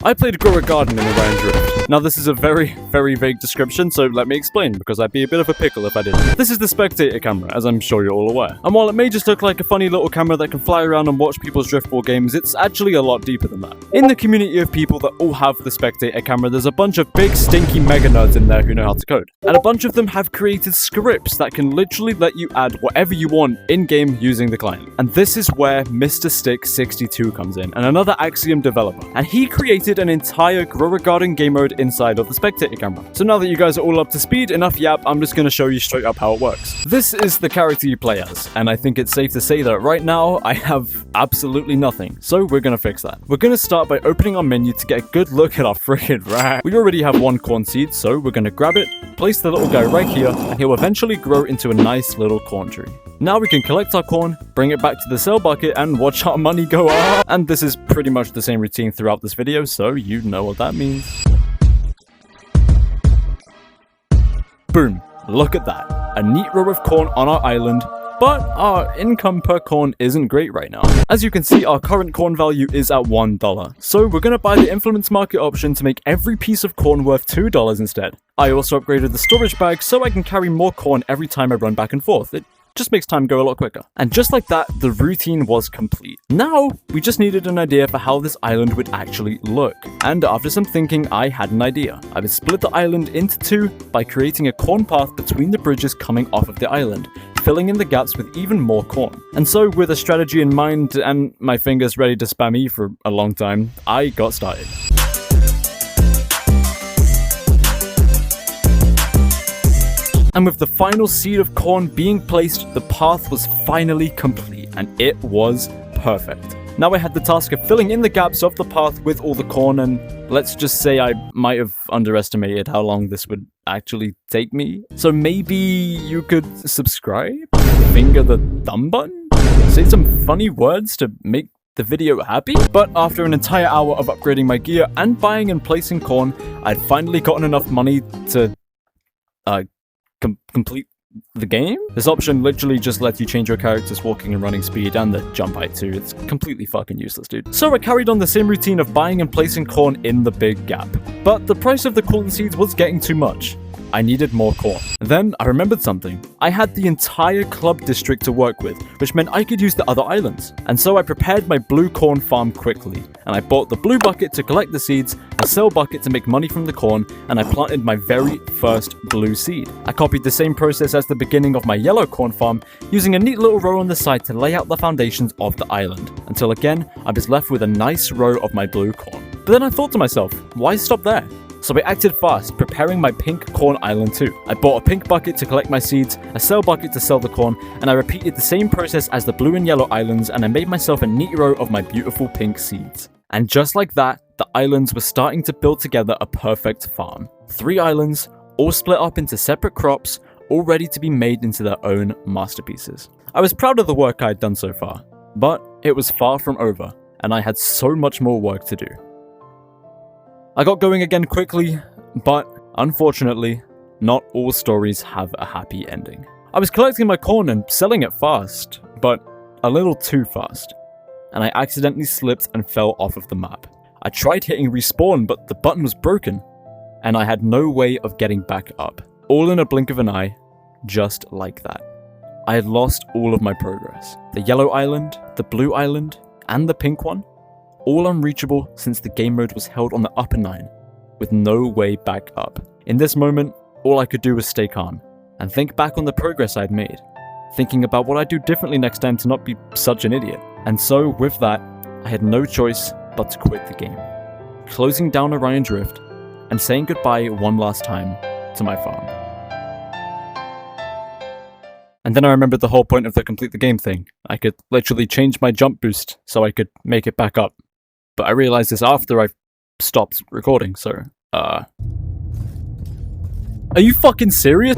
I played Grow a Garden in Orion Drift. Now this is a very, very vague description, so let me explain, because I'd be a bit of a pickle if I didn't. This is the spectator camera, as I'm sure you're all aware. And while it may just look like a funny little camera that can fly around and watch people's driftball games, it's actually a lot deeper than that. In the community of people that all have the spectator camera, there's a bunch of big, stinky mega nerds in there who know how to code. And a bunch of them have created scripts that can literally let you add whatever you want in-game using the client. And this is where Mr. Stick62 comes in, and another Axiom developer. And he created an entire Grow a Garden game mode inside of the spectator camera. So now that you guys are all up to speed, enough yap, I'm just gonna show you straight up how it works. This is the character you play as, and I think it's safe to say that right now I have absolutely nothing. So we're gonna fix that. We're gonna start by opening our menu to get a good look at our freaking rat. We already have one corn seed, so we're gonna grab it, place the little guy right here, and he'll eventually grow into a nice little corn tree. Now we can collect our corn, bring it back to the sell bucket, and watch our money go up. And this is pretty much the same routine throughout this video, so you know what that means. Boom, look at that. A neat row of corn on our island, but our income per corn isn't great right now. As you can see, our current corn value is at $1. So we're gonna buy the influence market option to make every piece of corn worth $2 instead. I also upgraded the storage bag so I can carry more corn every time I run back and forth. It just makes time go a lot quicker. And just like that, the routine was complete. Now, we just needed an idea for how this island would actually look. And after some thinking, I had an idea. I would split the island into two by creating a corn path between the bridges coming off of the island, filling in the gaps with even more corn. And so, with a strategy in mind and my fingers ready to spam E for a long time, I got started. And with the final seed of corn being placed, the path was finally complete, and it was perfect. Now I had the task of filling in the gaps of the path with all the corn, and let's just say I might have underestimated how long this would actually take me. So maybe you could subscribe, finger the thumb button, say some funny words to make the video happy? But after an entire hour of upgrading my gear and buying and placing corn, I'd finally gotten enough money to, complete the game? This option literally just lets you change your character's walking and running speed and the jump height too. It's completely fucking useless, dude. So I carried on the same routine of buying and placing corn in the big gap. But the price of the corn seeds was getting too much. I needed more corn. Then I remembered something. I had the entire club district to work with, which meant I could use the other islands. And so I prepared my blue corn farm quickly, and I bought the blue bucket to collect the seeds, a sell bucket to make money from the corn, and I planted my very first blue seed. I copied the same process as the beginning of my yellow corn farm, using a neat little row on the side to lay out the foundations of the island, until again, I was left with a nice row of my blue corn. But then I thought to myself, why stop there? So I acted fast, preparing my pink corn island too. I bought a pink bucket to collect my seeds, a sell bucket to sell the corn, and I repeated the same process as the blue and yellow islands, and I made myself a neat row of my beautiful pink seeds. And just like that, the islands were starting to build together a perfect farm. 3 islands, all split up into separate crops, all ready to be made into their own masterpieces. I was proud of the work I had done so far, but it was far from over, and I had so much more work to do. I got going again quickly, but unfortunately, not all stories have a happy ending. I was collecting my corn and selling it fast, but a little too fast, and I accidentally slipped and fell off of the map. I tried hitting respawn, but the button was broken, and I had no way of getting back up. All in a blink of an eye, just like that. I had lost all of my progress. The yellow island, the blue island, and the pink one, all unreachable since the game mode was held on the upper 9, with no way back up. In this moment, all I could do was stay calm, and think back on the progress I'd made, thinking about what I'd do differently next time to not be such an idiot. And so, with that, I had no choice but to quit the game, closing down Orion Drift, and saying goodbye one last time to my farm. And then I remembered the whole point of the complete the game thing. I could literally change my jump boost so I could make it back up. But I realized this after I stopped recording, so, Are you fucking serious?